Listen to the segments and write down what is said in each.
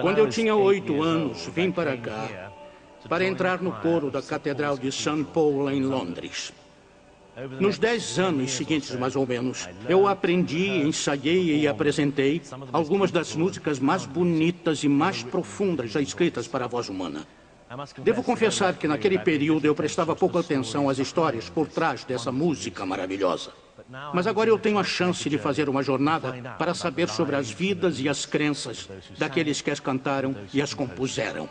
Quando eu tinha 8 anos, vim para cá para entrar no coro da Catedral de St. Paul, em Londres. Nos 10 anos seguintes, mais ou menos, eu aprendi, ensaiei e apresentei algumas das músicas mais bonitas e mais profundas já escritas para a voz humana. Devo confessar que naquele período eu prestava pouca atenção às histórias por trás dessa música maravilhosa. Mas agora eu tenho a chance de fazer uma jornada para saber sobre as vidas e as crenças daqueles que as cantaram e as compuseram.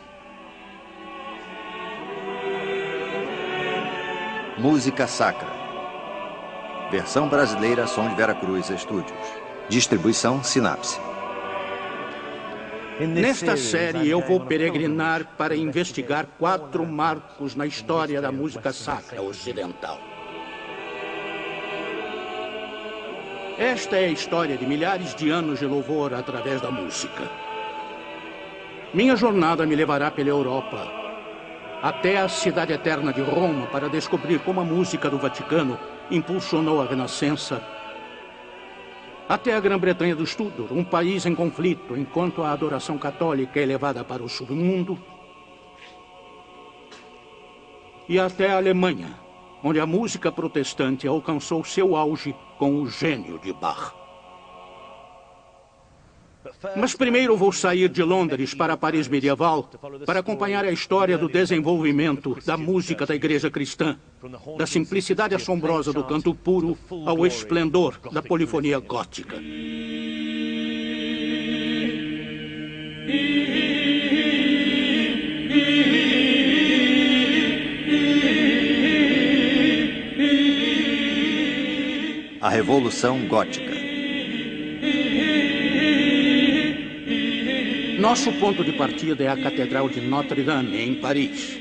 Música Sacra. Versão brasileira, Som de Veracruz Estúdios. Distribuição Sinapse. Nesta série eu vou peregrinar para investigar 4 marcos na história da música sacra ocidental. Esta é a história de milhares de anos de louvor através da música. Minha jornada me levará pela Europa, até a cidade eterna de Roma, para descobrir como a música do Vaticano impulsionou a Renascença, até a Grã-Bretanha do Tudor, um país em conflito, enquanto a adoração católica é levada para o submundo, e até a Alemanha, onde a música protestante alcançou seu auge com o gênio de Bach. Mas primeiro vou sair de Londres para Paris medieval para acompanhar a história do desenvolvimento da música da igreja cristã, da simplicidade assombrosa do canto puro ao esplendor da polifonia gótica. A Revolução Gótica. Nosso ponto de partida é a Catedral de Notre-Dame, em Paris.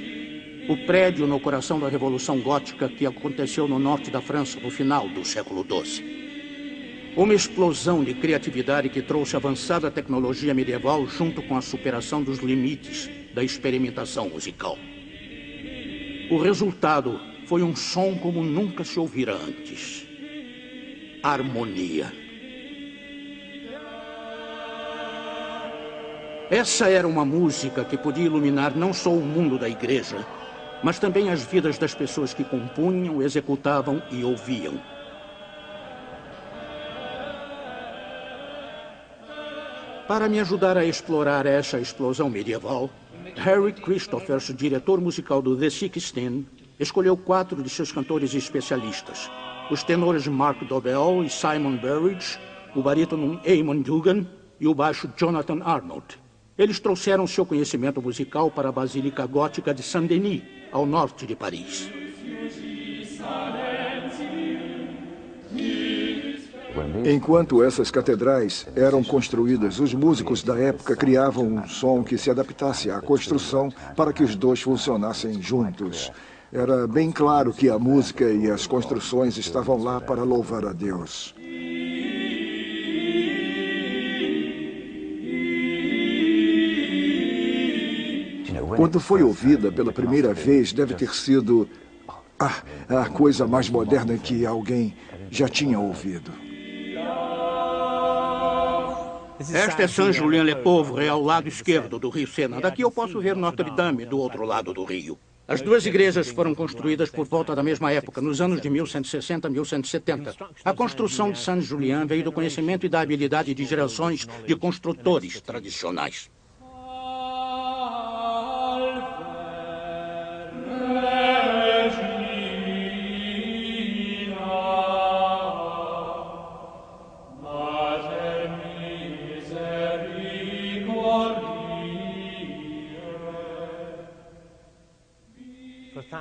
O prédio no coração da Revolução Gótica que aconteceu no norte da França no final do século XII. Uma explosão de criatividade que trouxe avançada tecnologia medieval junto com a superação dos limites da experimentação musical. O resultado foi um som como nunca se ouvira antes. Harmonia. Essa era uma música que podia iluminar não só o mundo da igreja, mas também as vidas das pessoas que compunham, executavam e ouviam. Para me ajudar a explorar essa explosão medieval, Harry Christophers, diretor musical do The Sixteen, escolheu 4 de seus cantores especialistas. Os tenores Mark Dobell e Simon Burridge, o barítono Eamon Dugan e o baixo Jonathan Arnold. Eles trouxeram seu conhecimento musical para a Basílica Gótica de Saint-Denis, ao norte de Paris. Enquanto essas catedrais eram construídas, os músicos da época criavam um som que se adaptasse à construção para que os dois funcionassem juntos. Era bem claro que a música e as construções estavam lá para louvar a Deus. Quando foi ouvida pela primeira vez, deve ter sido a coisa mais moderna que alguém já tinha ouvido. Esta é Saint-Julien-le-Pauvre, ao lado esquerdo do rio Sena. Daqui eu posso ver Notre-Dame, do outro lado do rio. As 2 igrejas foram construídas por volta da mesma época, nos anos de 1160 a 1170. A construção de Saint-Julien veio do conhecimento e da habilidade de gerações de construtores tradicionais.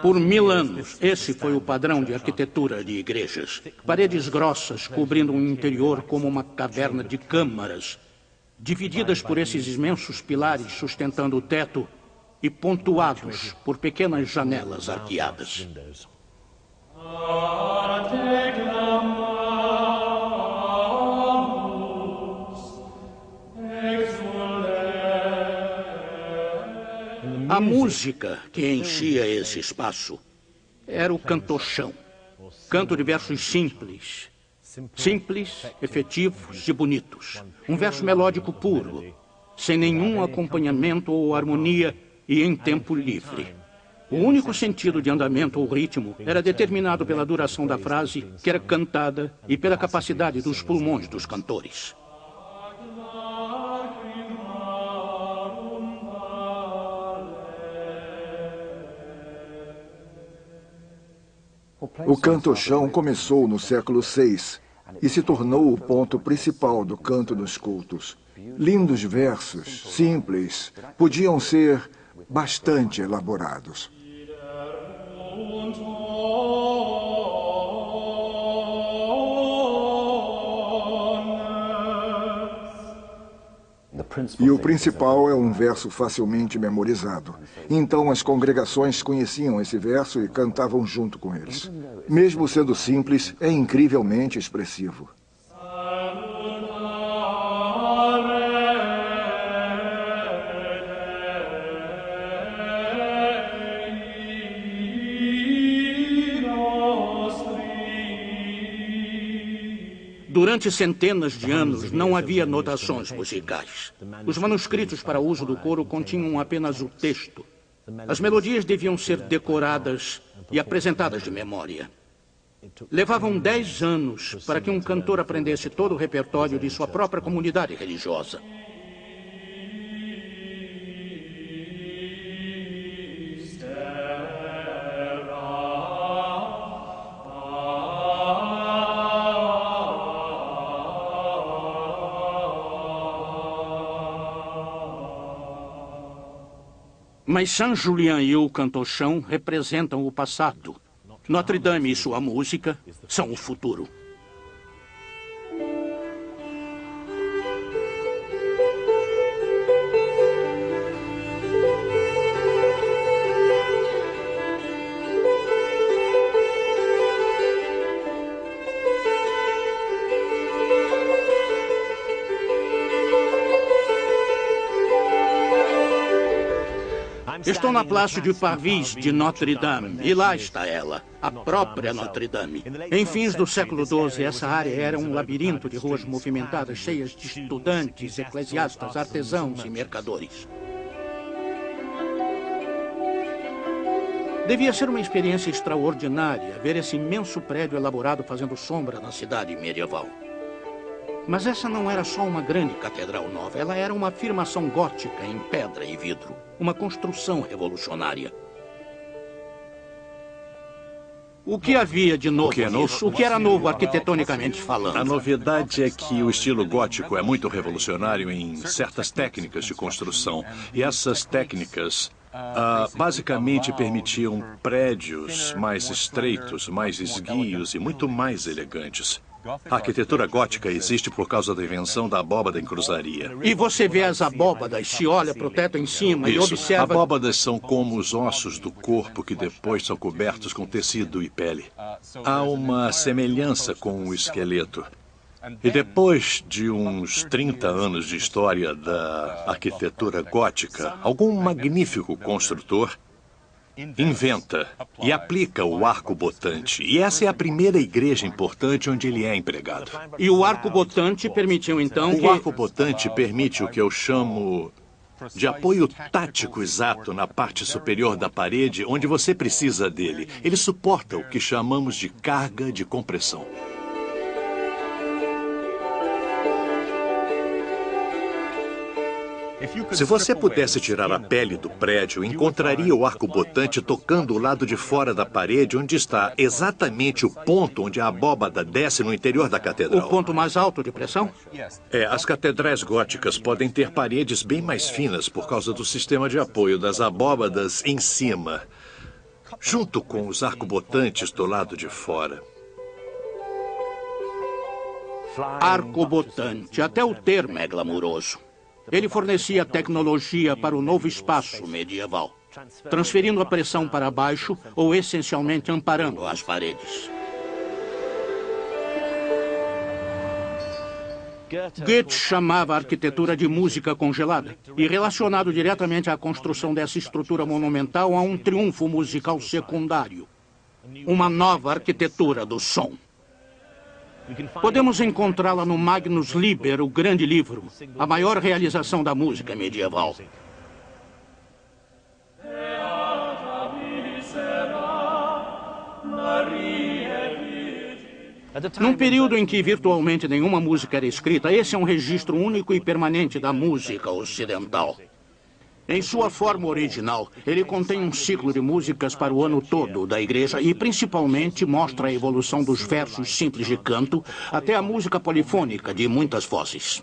Por 1000 anos, esse foi o padrão de arquitetura de igrejas. Paredes grossas cobrindo um interior como uma caverna de câmaras, divididas por esses imensos pilares sustentando o teto e pontuados por pequenas janelas arqueadas. A música que enchia esse espaço era o cantochão. Canto de versos simples, efetivos e bonitos. Um verso melódico puro, sem nenhum acompanhamento ou harmonia e em tempo livre. O único sentido de andamento ou ritmo era determinado pela duração da frase que era cantada e pela capacidade dos pulmões dos cantores. O canto-chão começou no século VI e se tornou o ponto principal do canto dos cultos. Lindos versos, simples, podiam ser bastante elaborados. E o principal é um verso facilmente memorizado. Então as congregações conheciam esse verso e cantavam junto com eles. Mesmo sendo simples, é incrivelmente expressivo. Durante centenas de anos, não havia notações musicais. Os manuscritos para uso do coro continham apenas o texto. As melodias deviam ser decoradas e apresentadas de memória. Levavam 10 anos para que um cantor aprendesse todo o repertório de sua própria comunidade religiosa. Mas Saint-Julien e o canto-chão representam o passado. Notre-Dame e sua música são o futuro. Estou na Place du Parvis de Notre-Dame, e lá está ela, a própria Notre-Dame. Em fins do século XII, essa área era um labirinto de ruas movimentadas, cheias de estudantes, eclesiastas, artesãos e mercadores. Devia ser uma experiência extraordinária ver esse imenso prédio elaborado fazendo sombra na cidade medieval. Mas essa não era só uma grande catedral nova, ela era uma afirmação gótica em pedra e vidro, uma construção revolucionária. O que havia de novo nisso? O que era novo arquitetonicamente falando? A novidade é que o estilo gótico é muito revolucionário em certas técnicas de construção. E essas técnicas basicamente permitiam prédios mais estreitos, mais esguios e muito mais elegantes. A arquitetura gótica existe por causa da invenção da abóbada em cruzaria. E você vê as abóbadas, se olha para o teto em cima e observa... Abóbadas são como os ossos do corpo que depois são cobertos com tecido e pele. Há uma semelhança com o esqueleto. E depois de uns 30 anos de história da arquitetura gótica, algum magnífico construtor inventa e aplica o arco-botante. E essa é a primeira igreja importante onde ele é empregado. E o arco-botante permitiu, então, que... O arco-botante permite o que eu chamo de apoio tático exato na parte superior da parede, onde você precisa dele. Ele suporta o que chamamos de carga de compressão. Se você pudesse tirar a pele do prédio, encontraria o arco-botante tocando o lado de fora da parede, onde está exatamente o ponto onde a abóbada desce no interior da catedral. O ponto mais alto de pressão? As catedrais góticas podem ter paredes bem mais finas por causa do sistema de apoio das abóbadas em cima, junto com os arco-botantes do lado de fora. Arco-botante, até o termo é glamuroso. Ele fornecia tecnologia para o novo espaço medieval, transferindo a pressão para baixo ou essencialmente amparando as paredes. Goethe chamava a arquitetura de música congelada e relacionado diretamente à construção dessa estrutura monumental a um triunfo musical secundário, uma nova arquitetura do som. Podemos encontrá-la no Magnus Liber, o Grande Livro, a maior realização da música medieval. Num período em que virtualmente nenhuma música era escrita, esse é um registro único e permanente da música ocidental. Em sua forma original, ele contém um ciclo de músicas para o ano todo da igreja e, principalmente, mostra a evolução dos versos simples de canto até a música polifônica de muitas vozes.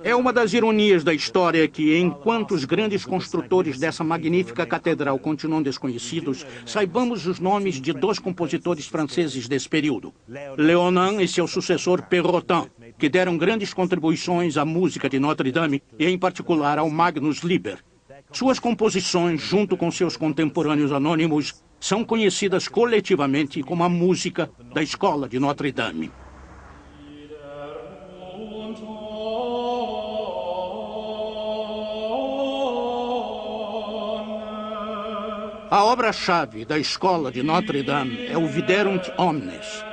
É uma das ironias da história que, enquanto os grandes construtores dessa magnífica catedral continuam desconhecidos, saibamos os nomes de dois compositores franceses desse período, Léonin e seu sucessor Perrotin, que deram grandes contribuições à música de Notre-Dame e, em particular, ao Magnus Liber. Suas composições, junto com seus contemporâneos anônimos, são conhecidas coletivamente como a música da Escola de Notre-Dame. A obra-chave da Escola de Notre-Dame é o Viderunt Omnes,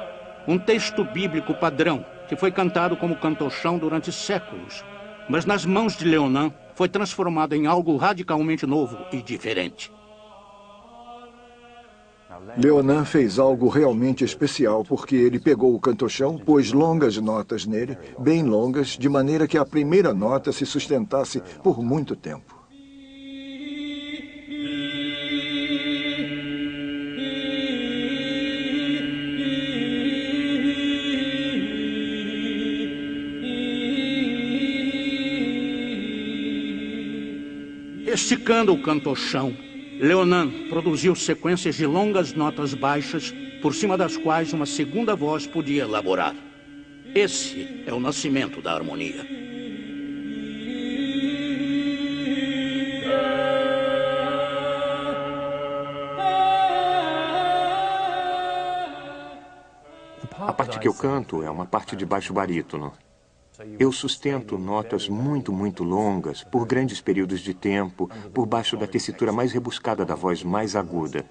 um texto bíblico padrão que foi cantado como cantochão durante séculos, mas nas mãos de Léonin foi transformado em algo radicalmente novo e diferente. Léonin fez algo realmente especial porque ele pegou o cantochão, pôs longas notas nele, bem longas, de maneira que a primeira nota se sustentasse por muito tempo. Esticando o cantochão, Léonin produziu sequências de longas notas baixas, por cima das quais uma segunda voz podia elaborar. Esse é o nascimento da harmonia. A parte que eu canto é uma parte de baixo barítono. Eu sustento notas muito longas, por grandes períodos de tempo, por baixo da tessitura mais rebuscada da voz mais aguda.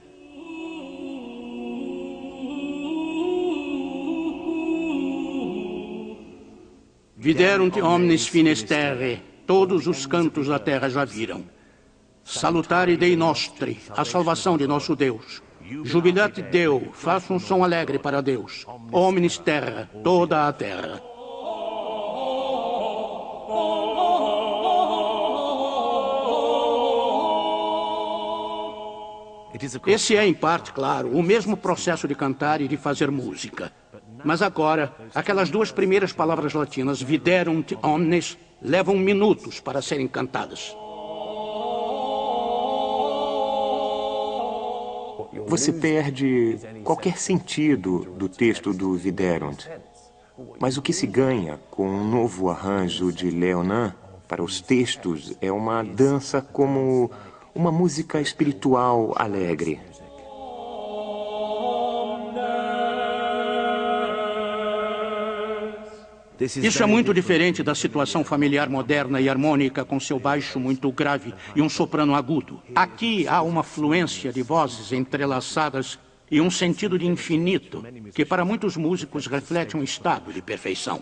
Viderunt omnes fines terrae, todos os cantos da terra já viram. Salutare Dei nostri, a salvação de nosso Deus. Jubilate Deo, faça um som alegre para Deus. Omnis terra, toda a terra. Esse é, em parte, claro, o mesmo processo de cantar e de fazer música. Mas agora, aquelas duas primeiras palavras latinas, Viderunt omnes, levam minutos para serem cantadas. Você perde qualquer sentido do texto do Viderunt. Mas o que se ganha com um novo arranjo de Léonin para os textos é uma dança como uma música espiritual alegre. Isso é muito diferente da situação familiar moderna e harmônica com seu baixo muito grave e um soprano agudo. Aqui há uma fluência de vozes entrelaçadas e um sentido de infinito que para muitos músicos reflete um estado de perfeição.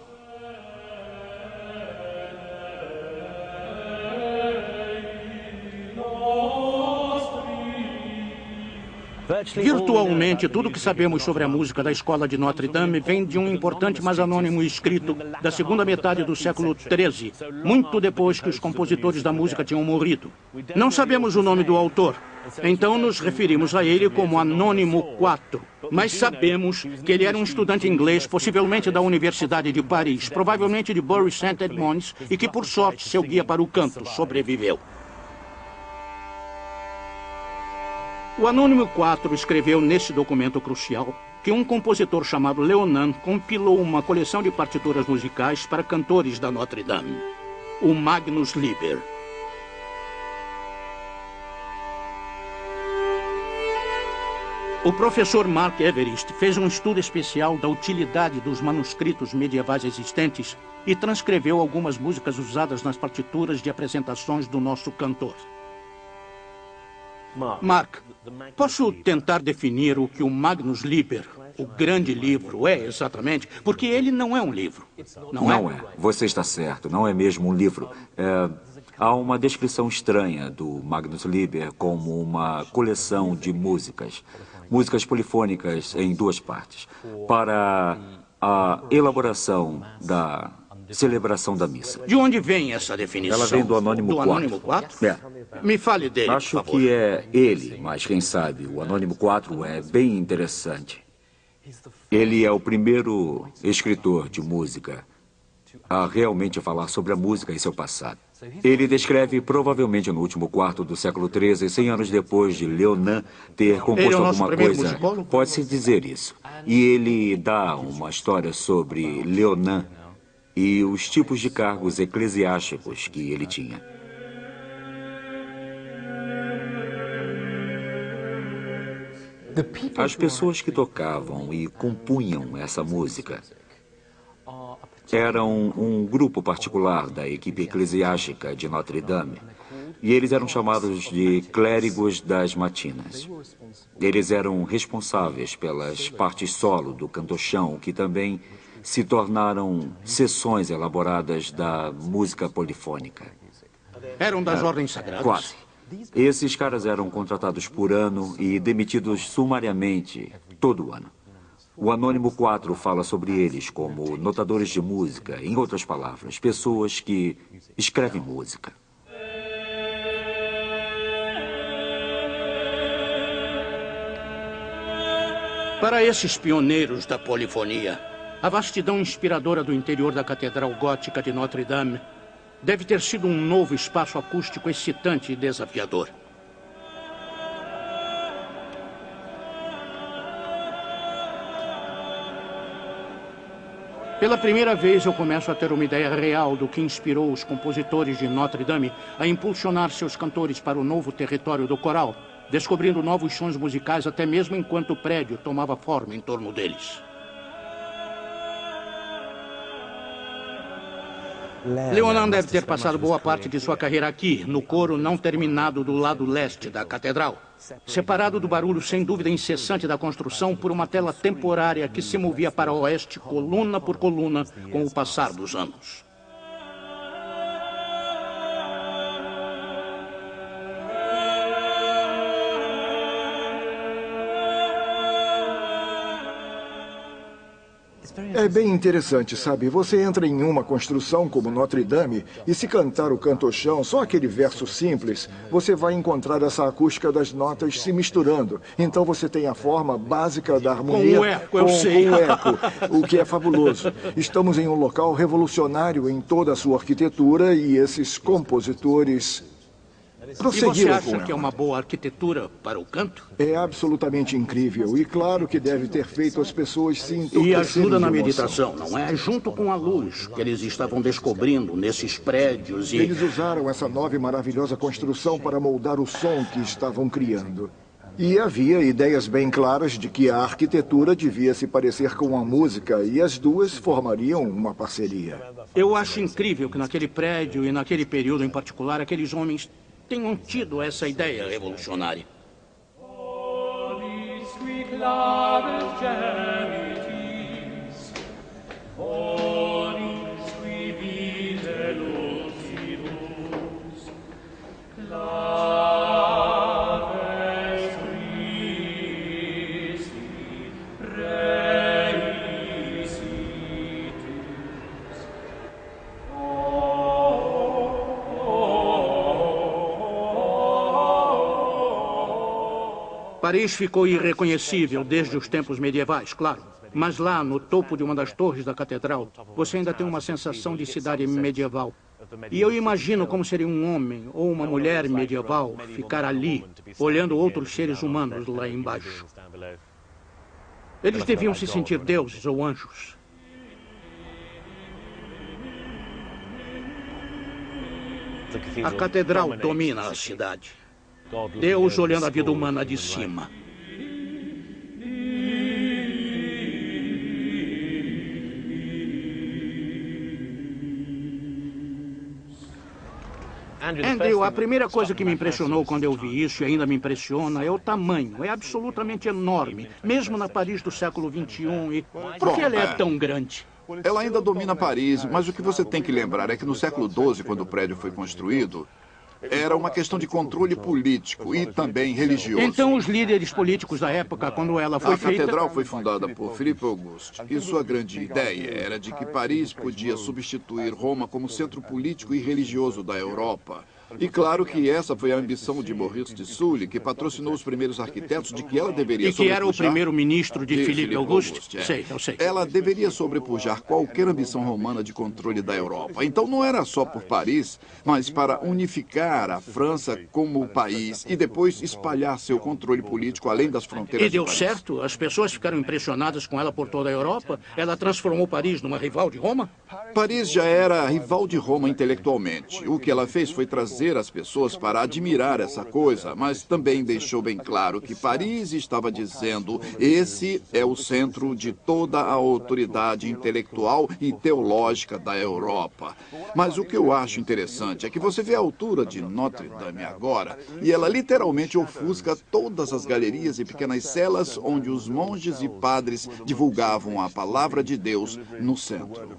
Virtualmente, tudo o que sabemos sobre a música da Escola de Notre-Dame vem de um importante mas anônimo escrito da segunda metade do século XIII, muito depois que os compositores da música tinham morrido. Não sabemos o nome do autor, então nos referimos a ele como Anônimo IV, mas sabemos que ele era um estudante inglês, possivelmente da Universidade de Paris, provavelmente de Bury St. Edmunds, e que, por sorte, seu guia para o canto sobreviveu. O Anônimo IV escreveu nesse documento crucial que um compositor chamado Léonin compilou uma coleção de partituras musicais para cantores da Notre-Dame, o Magnus Liber. O professor Mark Everest fez um estudo especial da utilidade dos manuscritos medievais existentes e transcreveu algumas músicas usadas nas partituras de apresentações do nosso cantor. Mark, posso tentar definir o que o Magnus Liber, o grande livro, é exatamente? Porque ele não é um livro, não é? Você está certo, não é mesmo um livro. Há uma descrição estranha do Magnus Liber como uma coleção de músicas. Músicas polifônicas em duas partes, para a elaboração da celebração da missa. De onde vem essa definição? Ela vem do Anônimo 4. Do Anônimo 4? É. Me fale dele, Acho por favor. que é ele, mas quem sabe, o Anônimo 4 é bem interessante. Ele é o primeiro escritor de música a realmente falar sobre a música e seu passado. Ele descreve provavelmente no último quarto do século XIII, 100 anos depois de Leonin ter composto alguma coisa. Pode-se dizer isso. E ele dá uma história sobre Leonin e os tipos de cargos eclesiásticos que ele tinha. As pessoas que tocavam e compunham essa música eram um grupo particular da equipe eclesiástica de Notre Dame, e eles eram chamados de clérigos das matinas. Eles eram responsáveis pelas partes solo do cantochão, que também se tornaram seções elaboradas da música polifônica. Eram das ordens sagradas? Quase. Esses caras eram contratados por ano e demitidos sumariamente todo ano. O Anônimo 4 fala sobre eles como notadores de música, em outras palavras, pessoas que escrevem música. Para esses pioneiros da polifonia, a vastidão inspiradora do interior da Catedral Gótica de Notre Dame deve ter sido um novo espaço acústico excitante e desafiador. Pela primeira vez, eu começo a ter uma ideia real do que inspirou os compositores de Notre Dame a impulsionar seus cantores para o novo território do coral, descobrindo novos sons musicais até mesmo enquanto o prédio tomava forma em torno deles. Leonin deve ter passado boa parte de sua carreira aqui, no coro não terminado do lado leste da catedral, separado do barulho sem dúvida incessante da construção por uma tela temporária que se movia para o oeste coluna por coluna com o passar dos anos. É bem interessante, sabe? Você entra em uma construção como Notre Dame e se cantar o cantochão, só aquele verso simples, você vai encontrar essa acústica das notas se misturando. Então você tem a forma básica da harmonia com o eco, eu sei. Com o eco, o que é fabuloso. Estamos em um local revolucionário em toda a sua arquitetura e esses compositores prosseguiram. E você acha que é uma boa arquitetura para o canto? É absolutamente incrível e claro que deve ter feito as pessoas se entorpecerem. E ajuda na meditação, não é? Junto com a luz que eles estavam descobrindo nesses prédios e... Eles usaram essa nova e maravilhosa construção para moldar o som que estavam criando. E havia ideias bem claras de que a arquitetura devia se parecer com a música e as duas formariam uma parceria. Eu acho incrível que naquele prédio e naquele período em particular, aqueles homens tenham tido essa ideia revolucionária. Paris ficou irreconhecível desde os tempos medievais, claro. Mas lá, no topo de uma das torres da catedral, você ainda tem uma sensação de cidade medieval. E eu imagino como seria um homem ou uma mulher medieval ficar ali, olhando outros seres humanos lá embaixo. Eles deviam se sentir deuses ou anjos. A catedral domina a cidade. Deus olhando a vida humana de cima. Andrew, a primeira coisa que me impressionou quando eu vi isso, e ainda me impressiona, é o tamanho. É absolutamente enorme, mesmo na Paris do século XXI. E por que ela é tão grande? Ela ainda domina Paris, mas o que você tem que lembrar é que no século XII, quando o prédio foi construído, era uma questão de controle político e também religioso. Então, os líderes políticos da época, quando ela foi feita... A catedral foi fundada por Philippe Auguste. E sua grande ideia era de que Paris podia substituir Roma como centro político e religioso da Europa. E claro que essa foi a ambição de Maurice de Sully, que patrocinou os primeiros arquitetos de que ela deveria sobrepujar... E que era o primeiro-ministro de Philippe Auguste? Sei, eu sei. Ela deveria sobrepujar qualquer ambição romana de controle da Europa. Então não era só por Paris, mas para unificar a França como país e depois espalhar seu controle político além das fronteiras de Paris. E deu certo? As pessoas ficaram impressionadas com ela por toda a Europa? Ela transformou Paris numa rival de Roma? Paris já era rival de Roma intelectualmente. O que ela fez foi trazer as pessoas para admirar essa coisa, mas também deixou bem claro que Paris estava dizendo: esse é o centro de toda a autoridade intelectual e teológica da Europa. Mas o que eu acho interessante é que você vê a altura de Notre Dame agora, e ela literalmente ofusca todas as galerias e pequenas celas onde os monges e padres divulgavam a palavra de Deus no centro.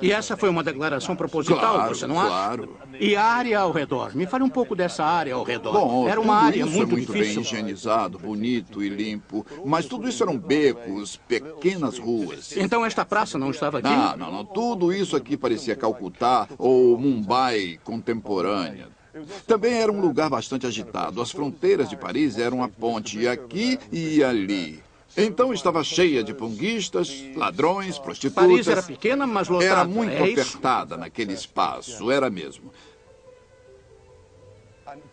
E essa foi uma declaração proposital, claro, você não acha? Claro. E a área ao redor? Me fale um pouco dessa área ao redor. Bom, era uma área isso muito é muito difícil. bem higienizado, bonito e limpo, mas tudo isso eram becos, pequenas ruas. Então esta praça não estava aqui? Não. Tudo isso aqui parecia Calcutá ou Mumbai contemporânea. Também era um lugar bastante agitado. As fronteiras de Paris eram a ponte aqui e ali. Então estava cheia de punguistas, ladrões, prostitutas. Paris era pequena, mas lotada. Era muito apertada naquele espaço, era mesmo.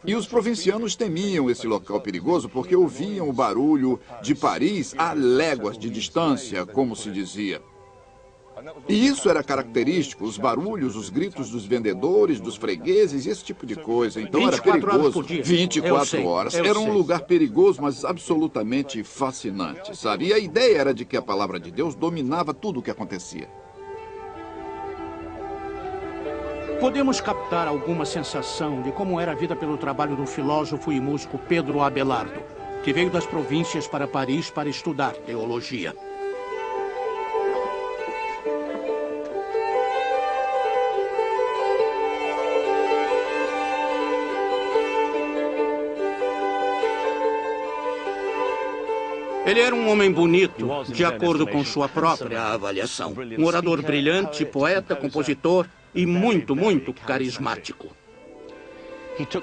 E os provincianos temiam esse local perigoso porque ouviam o barulho de Paris a léguas de distância, como se dizia. E isso era característico, os barulhos, os gritos dos vendedores, dos fregueses, esse tipo de coisa. Então era perigoso. 24 horas. Era um lugar perigoso, mas absolutamente fascinante, sabe? E a ideia era de que a palavra de Deus dominava tudo o que acontecia. Podemos captar alguma sensação de como era a vida pelo trabalho do filósofo e músico Pedro Abelardo, que veio das províncias para Paris para estudar teologia. Ele era um homem bonito, de acordo com sua própria avaliação. Um orador brilhante, poeta, compositor e muito, muito carismático.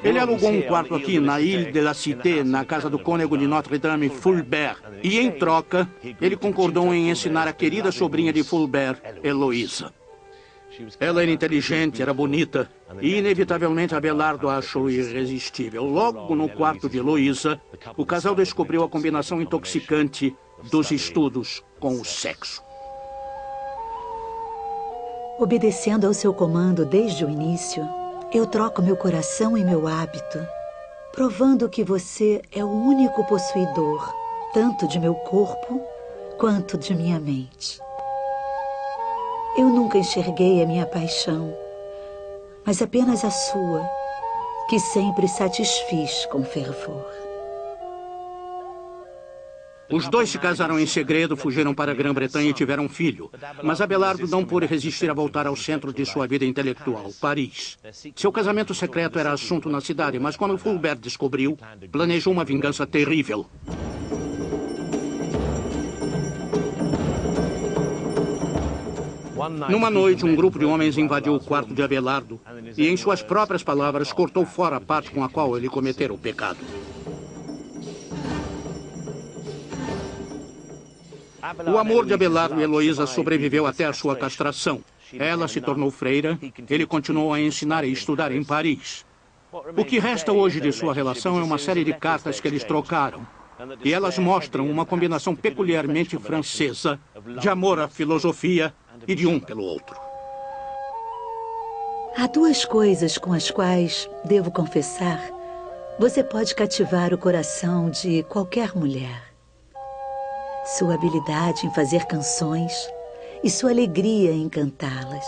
Ele alugou um quarto aqui na Ile de la Cité, na casa do cônego de Notre-Dame, Fulbert. E, em troca, ele concordou em ensinar a querida sobrinha de Fulbert, Heloísa. Ela era inteligente, era bonita, e inevitavelmente Abelardo a achou irresistível. Logo no quarto de Heloísa, o casal descobriu a combinação intoxicante dos estudos com o sexo. Obedecendo ao seu comando desde o início, eu troco meu coração e meu hábito, provando que você é o único possuidor, tanto de meu corpo quanto de minha mente. Eu nunca enxerguei a minha paixão, mas apenas a sua, que sempre satisfiz com fervor. Os dois se casaram em segredo, fugiram para a Grã-Bretanha e tiveram um filho. Mas Abelardo não pôde resistir a voltar ao centro de sua vida intelectual, Paris. Seu casamento secreto era assunto na cidade, mas quando Fulbert descobriu, planejou uma vingança terrível. Numa noite, um grupo de homens invadiu o quarto de Abelardo e, em suas próprias palavras, cortou fora a parte com a qual ele cometera o pecado. O amor de Abelardo e Heloísa sobreviveu até a sua castração. Ela se tornou freira, ele continuou a ensinar e estudar em Paris. O que resta hoje de sua relação é uma série de cartas que eles trocaram. E elas mostram uma combinação peculiarmente francesa de amor à filosofia e de um pelo outro. Há duas coisas com as quais, devo confessar, você pode cativar o coração de qualquer mulher. Sua habilidade em fazer canções e sua alegria em cantá-las.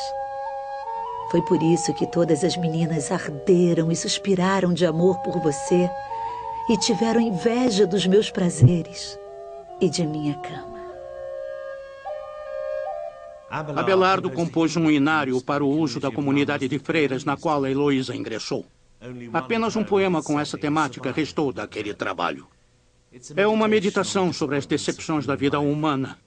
Foi por isso que todas as meninas arderam e suspiraram de amor por você e tiveram inveja dos meus prazeres e de minha cama. Abelardo compôs um inário para o uso da comunidade de freiras na qual a Heloísa ingressou. Apenas um poema com essa temática restou daquele trabalho. É uma meditação sobre as decepções da vida humana.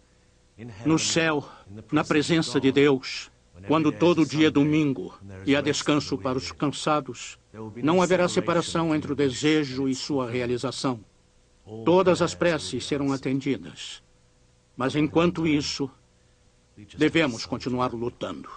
No céu, na presença de Deus, quando todo dia é domingo e há descanso para os cansados, não haverá separação entre o desejo e sua realização. Todas as preces serão atendidas. Mas enquanto isso, devemos continuar lutando.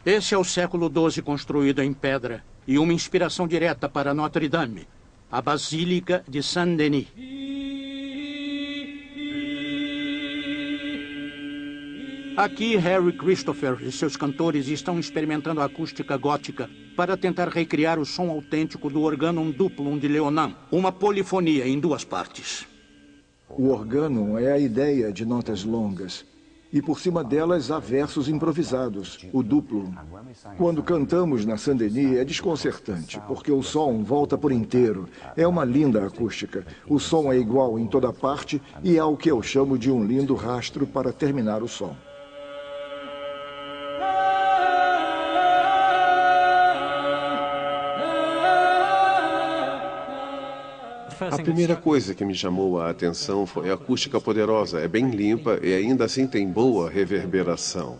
Esse é o século XII construído em pedra e uma inspiração direta para Notre Dame, a Basílica de Saint-Denis. Aqui, Harry Christopher e seus cantores estão experimentando a acústica gótica para tentar recriar o som autêntico do organum duplum de Leonin, uma polifonia em duas partes. O organum é a ideia de notas longas. E por cima delas há versos improvisados, o duplo. Quando cantamos na Saint-Denis é desconcertante, porque o som volta por inteiro. É uma linda acústica. O som é igual em toda parte e é o que eu chamo de um lindo rastro para terminar o som. A primeira coisa que me chamou a atenção foi a acústica poderosa. É bem limpa e ainda assim tem boa reverberação.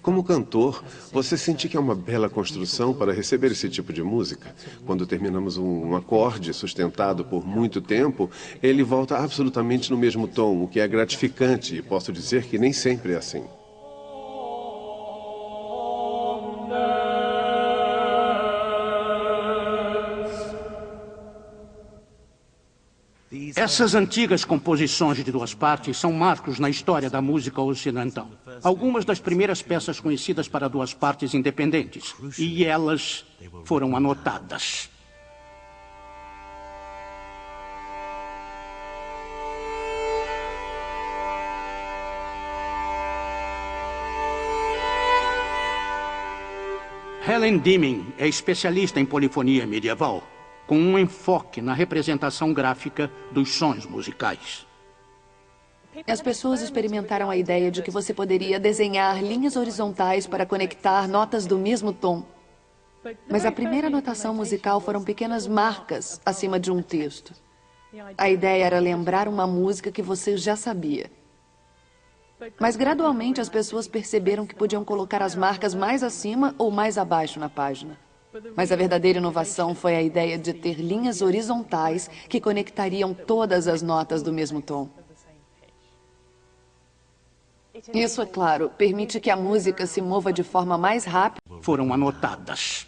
Como cantor, você sente que é uma bela construção para receber esse tipo de música. Quando terminamos um acorde sustentado por muito tempo, ele volta absolutamente no mesmo tom, o que é gratificante, e posso dizer que nem sempre é assim. Essas antigas composições de duas partes são marcos na história da música ocidental. Algumas das primeiras peças conhecidas para duas partes independentes. E elas foram anotadas. Helen Deming é especialista em polifonia medieval, com um enfoque na representação gráfica dos sons musicais. As pessoas experimentaram a ideia de que você poderia desenhar linhas horizontais para conectar notas do mesmo tom. Mas a primeira notação musical foram pequenas marcas acima de um texto. A ideia era lembrar uma música que você já sabia. Mas gradualmente as pessoas perceberam que podiam colocar as marcas mais acima ou mais abaixo na página. Mas a verdadeira inovação foi a ideia de ter linhas horizontais que conectariam todas as notas do mesmo tom. Isso, é claro, permite que a música se mova de forma mais rápida. Foram anotadas.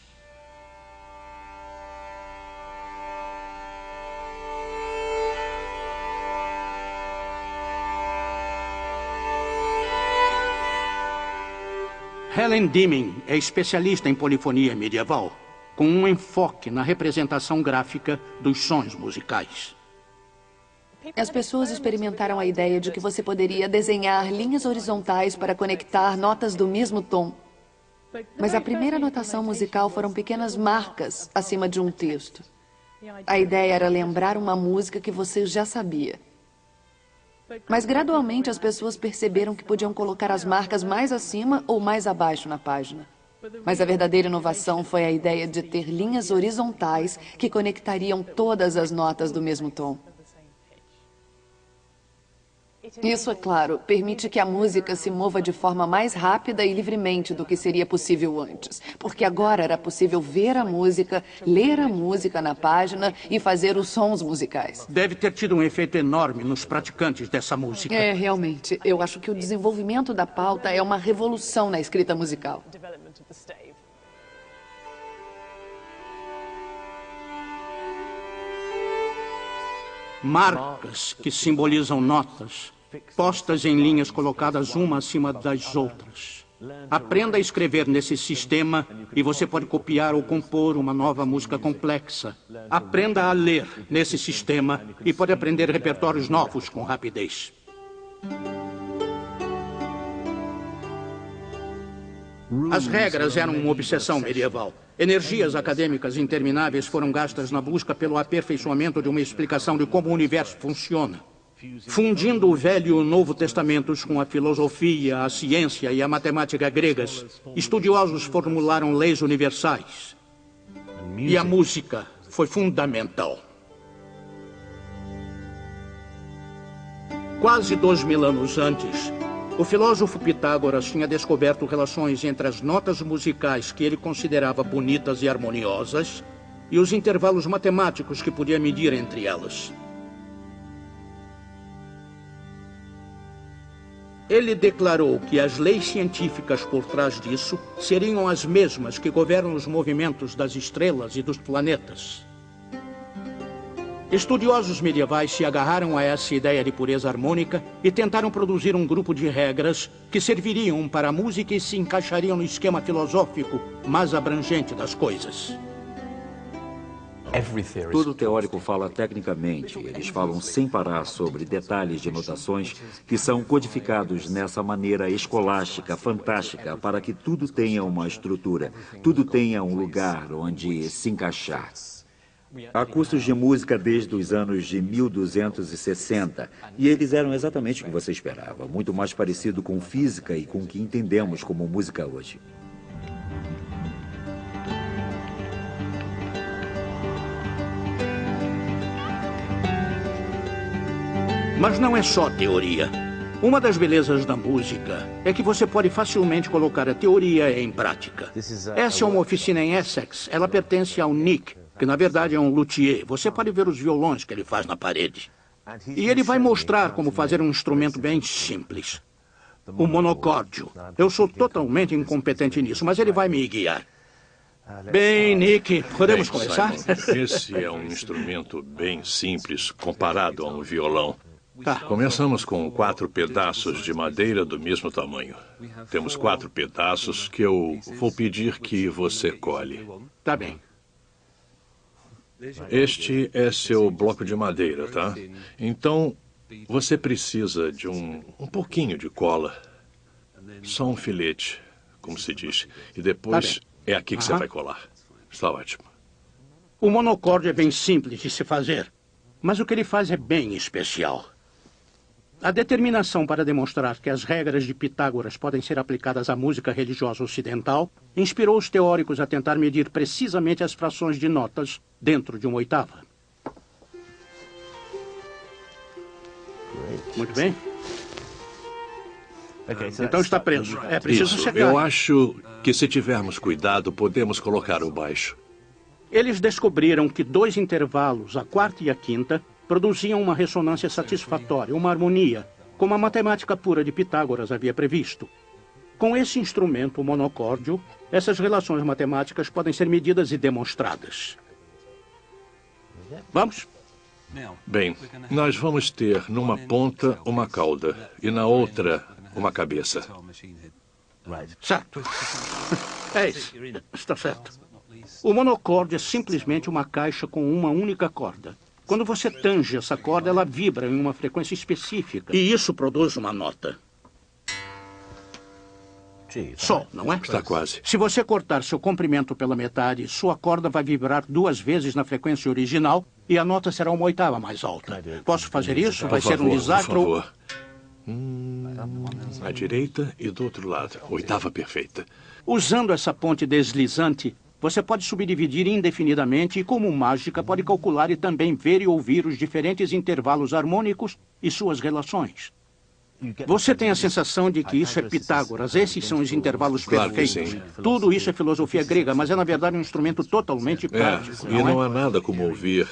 Helen Deming é especialista em polifonia medieval, com um enfoque na representação gráfica dos sons musicais. As pessoas experimentaram a ideia de que você poderia desenhar linhas horizontais para conectar notas do mesmo tom. Mas a primeira notação musical foram pequenas marcas acima de um texto. A ideia era lembrar uma música que você já sabia. Mas gradualmente as pessoas perceberam que podiam colocar as marcas mais acima ou mais abaixo na página. Mas a verdadeira inovação foi a ideia de ter linhas horizontais que conectariam todas as notas do mesmo tom. Isso, é claro, permite que a música se mova de forma mais rápida e livremente do que seria possível antes. Porque agora era possível ver a música, ler a música na página e fazer os sons musicais. Deve ter tido um efeito enorme nos praticantes dessa música. É, realmente. Eu acho que o desenvolvimento da pauta é uma revolução na escrita musical. Marcas que simbolizam notas, postas em linhas colocadas uma acima das outras. Aprenda a escrever nesse sistema e você pode copiar ou compor uma nova música complexa. Aprenda a ler nesse sistema e pode aprender repertórios novos com rapidez. As regras eram uma obsessão medieval. Energias acadêmicas intermináveis foram gastas na busca pelo aperfeiçoamento de uma explicação de como o universo funciona. Fundindo o Velho e o Novo Testamentos com a filosofia, a ciência e a matemática gregas, estudiosos formularam leis universais. E a música foi fundamental. Quase 2000 anos antes, o filósofo Pitágoras tinha descoberto relações entre as notas musicais que ele considerava bonitas e harmoniosas e os intervalos matemáticos que podia medir entre elas. Ele declarou que as leis científicas por trás disso seriam as mesmas que governam os movimentos das estrelas e dos planetas. Estudiosos medievais se agarraram a essa ideia de pureza harmônica e tentaram produzir um grupo de regras que serviriam para a música e se encaixariam no esquema filosófico mais abrangente das coisas. Todo teórico fala tecnicamente. Eles falam sem parar sobre detalhes de notações que são codificados nessa maneira escolástica, fantástica, para que tudo tenha uma estrutura, tudo tenha um lugar onde se encaixar. Há cursos de música desde os anos de 1260, e eles eram exatamente o que você esperava, muito mais parecido com física e com o que entendemos como música hoje. Mas não é só teoria. Uma das belezas da música é que você pode facilmente colocar a teoria em prática. Essa é uma oficina em Essex. Ela pertence ao Nick, que na verdade é um luthier. Você pode ver os violões que ele faz na parede. E ele vai mostrar como fazer um instrumento bem simples. O monocórdio. Eu sou totalmente incompetente nisso, mas ele vai me guiar. Bem, Nick, podemos começar? Esse é um instrumento bem simples comparado a um violão. Tá. Começamos com 4 pedaços de madeira do mesmo tamanho. Temos 4 pedaços que eu vou pedir que você colhe. Tá bem. Este é seu bloco de madeira, tá? Então, você precisa de um pouquinho de cola. Só um filete, como se diz. E depois é aqui que você vai colar. Está ótimo. O monocórdio é bem simples de se fazer, mas o que ele faz é bem especial. A determinação para demonstrar que as regras de Pitágoras podem ser aplicadas à música religiosa ocidental inspirou os teóricos a tentar medir precisamente as frações de notas dentro de uma oitava. Muito bem. Então está preso. É preciso Isso. secar. Eu acho que se tivermos cuidado, podemos colocar o baixo. Eles descobriram que 2 intervalos, a quarta e a quinta, produziam uma ressonância satisfatória, uma harmonia, como a matemática pura de Pitágoras havia previsto. Com esse instrumento, o monocórdio, essas relações matemáticas podem ser medidas e demonstradas. Vamos? Bem, nós vamos ter numa ponta uma cauda e na outra uma cabeça. Certo. É isso. Está certo. O monocórdio é simplesmente uma caixa com uma única corda. Quando você tange essa corda, ela vibra em uma frequência específica. E isso produz uma nota. Sol, não é? Está quase. Se você cortar seu comprimento pela metade, sua corda vai vibrar 2 vezes na frequência original e a nota será uma oitava mais alta. Posso fazer isso? Vai ser um desastre? Por favor. À direita e do outro lado. Oitava perfeita. Usando essa ponte deslizante, você pode subdividir indefinidamente e, como mágica, pode calcular e também ver e ouvir os diferentes intervalos harmônicos e suas relações. Você tem a sensação de que isso é Pitágoras. Esses são os intervalos Claro que perfeitos. sim. Tudo isso é filosofia grega, mas é, na verdade, um instrumento totalmente prático. E não há nada como ouvir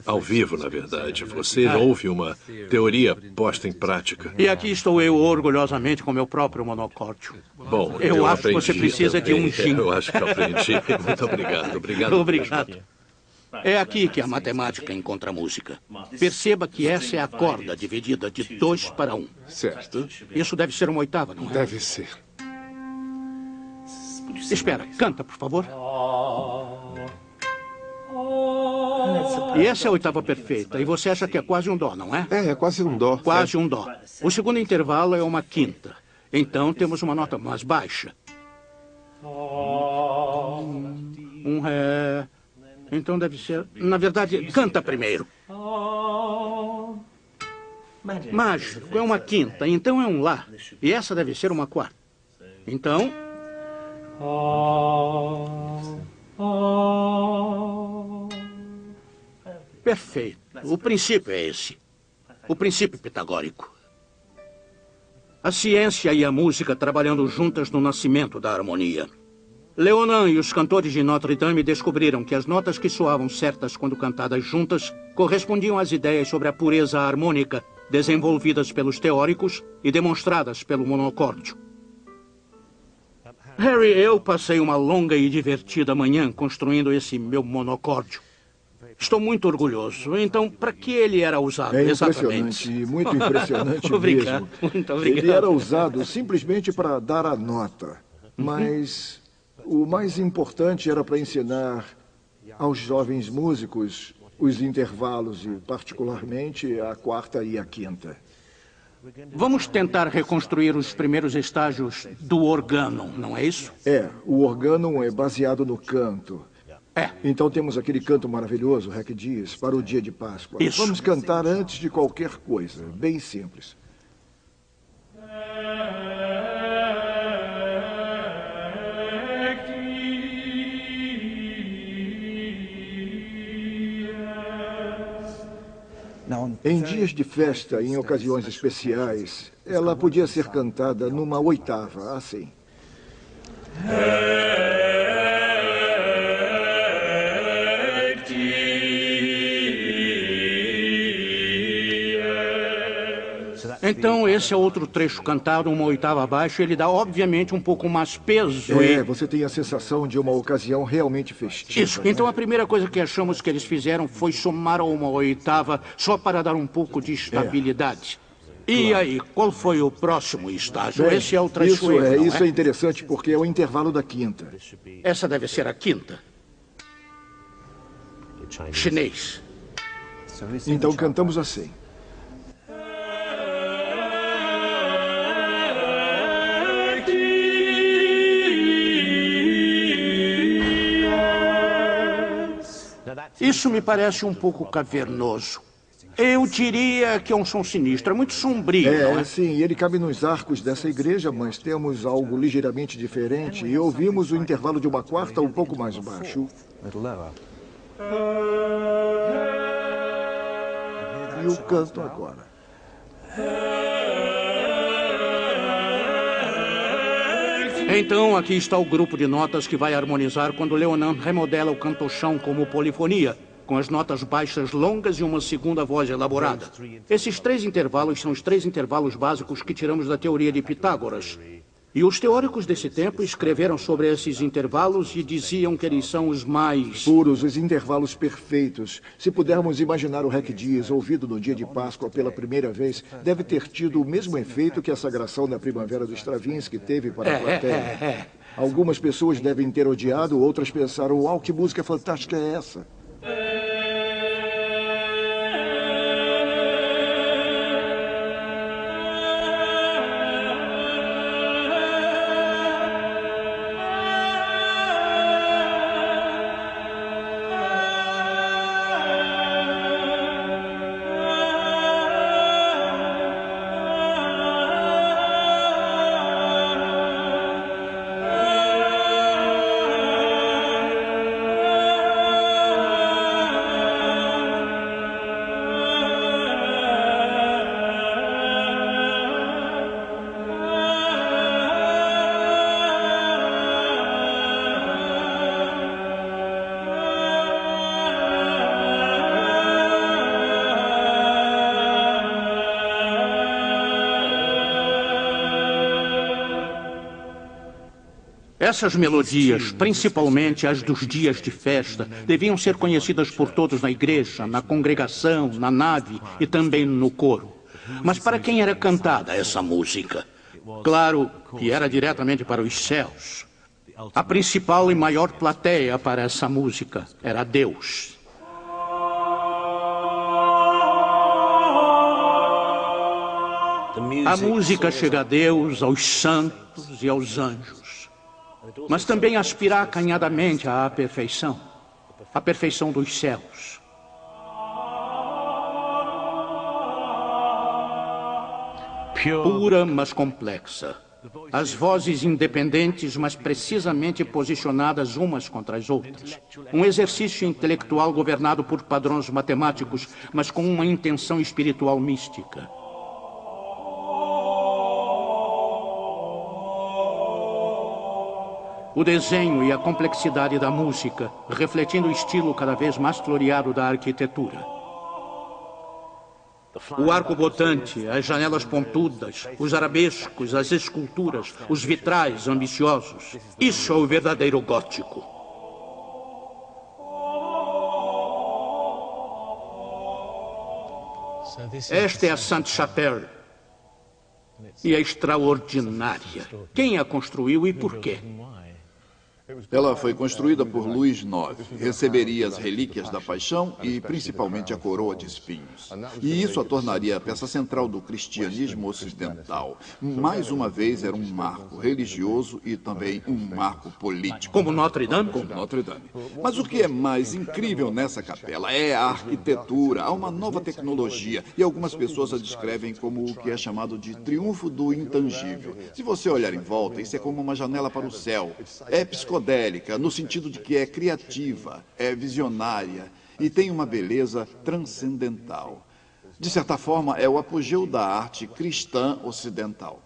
ao vivo, na verdade. Você ouve uma teoria posta em prática. E aqui estou eu, orgulhosamente, com meu próprio monocórdio. Bom, eu acho que você aprendi precisa de um também. gin. Eu acho que eu aprendi. Muito obrigado. Obrigado. Obrigado. É aqui que a matemática encontra a música. Perceba que essa é a corda dividida de 2 para 1. Certo. Isso deve ser uma oitava, não é? Deve ser. Espera, canta, por favor. E essa é a oitava perfeita. E você acha que é quase um dó, não é? É quase um dó. Quase um dó. O segundo intervalo é uma quinta. Então temos uma nota mais baixa. Um ré. Então deve ser... Na verdade, canta primeiro. Mágico é uma quinta, então é um lá. E essa deve ser uma quarta. Então... Perfeito. O princípio é esse. O princípio pitagórico. A ciência e a música trabalhando juntas no nascimento da harmonia. Leonin e os cantores de Notre Dame descobriram que as notas que soavam certas quando cantadas juntas correspondiam às ideias sobre a pureza harmônica desenvolvidas pelos teóricos e demonstradas pelo monocórdio. Harry, eu passei uma longa e divertida manhã construindo esse meu monocórdio. Estou muito orgulhoso. Então, para que ele era usado? É exatamente? impressionante, muito impressionante Obrigado. mesmo. Muito obrigado. Ele era usado simplesmente para dar a nota, mas o mais importante era para ensinar aos jovens músicos os intervalos e, particularmente, a quarta e a quinta. Vamos tentar reconstruir os primeiros estágios do organum, não é isso? O organum é baseado no canto. Então temos aquele canto maravilhoso, Rec Dias, para o dia de Páscoa. Isso. Vamos cantar antes de qualquer coisa, bem simples. Em dias de festa, em ocasiões especiais, ela podia ser cantada numa oitava, assim. Então, esse é outro trecho cantado, uma oitava abaixo. Ele dá, obviamente, um pouco mais peso. Você tem a sensação de uma ocasião realmente festiva. Isso. Então, a primeira coisa que achamos que eles fizeram foi somar a uma oitava só para dar um pouco de estabilidade. E aí, qual foi o próximo estágio? Esse é o trecho Isso é interessante porque é o intervalo da quinta. Essa deve ser a quinta. Chinês. Então cantamos assim. Isso me parece um pouco cavernoso. Eu diria que é um som sinistro, é muito sombrio, não é? Sim, ele cabe nos arcos dessa igreja, mas temos algo ligeiramente diferente e ouvimos o intervalo de uma quarta um pouco mais baixo. E o canto agora. Então, aqui está o grupo de notas que vai harmonizar quando Leonin remodela o cantochão como polifonia, com as notas baixas longas e uma segunda voz elaborada. Esses 3 intervalos são os 3 intervalos básicos que tiramos da teoria de Pitágoras. E os teóricos desse tempo escreveram sobre esses intervalos e diziam que eles são os mais... puros, os intervalos perfeitos. Se pudermos imaginar o Rec Dias ouvido no dia de Páscoa pela primeira vez, deve ter tido o mesmo efeito que a sagração da primavera do Stravinsky teve para a plateia. Algumas pessoas devem ter odiado, outras pensaram, uau, que música fantástica é essa? Essas melodias, principalmente as dos dias de festa, deviam ser conhecidas por todos na igreja, na congregação, na nave e também no coro. Mas para quem era cantada essa música? Claro que era diretamente para os céus. A principal e maior plateia para essa música era Deus. A música chega a Deus, aos santos e aos anjos, mas também aspira acanhadamente à perfeição, a perfeição dos céus. Pura, mas complexa. As vozes independentes, mas precisamente posicionadas umas contra as outras. Um exercício intelectual governado por padrões matemáticos, mas com uma intenção espiritual mística. O desenho e a complexidade da música, refletindo o estilo cada vez mais floreado da arquitetura. O arco botante, as janelas pontudas, os arabescos, as esculturas, os vitrais ambiciosos. Isso é o verdadeiro gótico. Esta é a Sainte-Chapelle. E é extraordinária. Quem a construiu e por quê? Ela foi construída por Luís IX. Receberia as relíquias da paixão e principalmente a coroa de espinhos. E isso a tornaria a peça central do cristianismo ocidental. Mais uma vez era um marco religioso e também um marco político. Como Notre Dame? Como Notre Dame. Mas o que é mais incrível nessa capela é a arquitetura. Há uma nova tecnologia e algumas pessoas a descrevem como o que é chamado de triunfo do intangível. Se você olhar em volta, isso é como uma janela para o céu. É psicodélica, no sentido de que é criativa, é visionária e tem uma beleza transcendental. De certa forma, é o apogeu da arte cristã ocidental.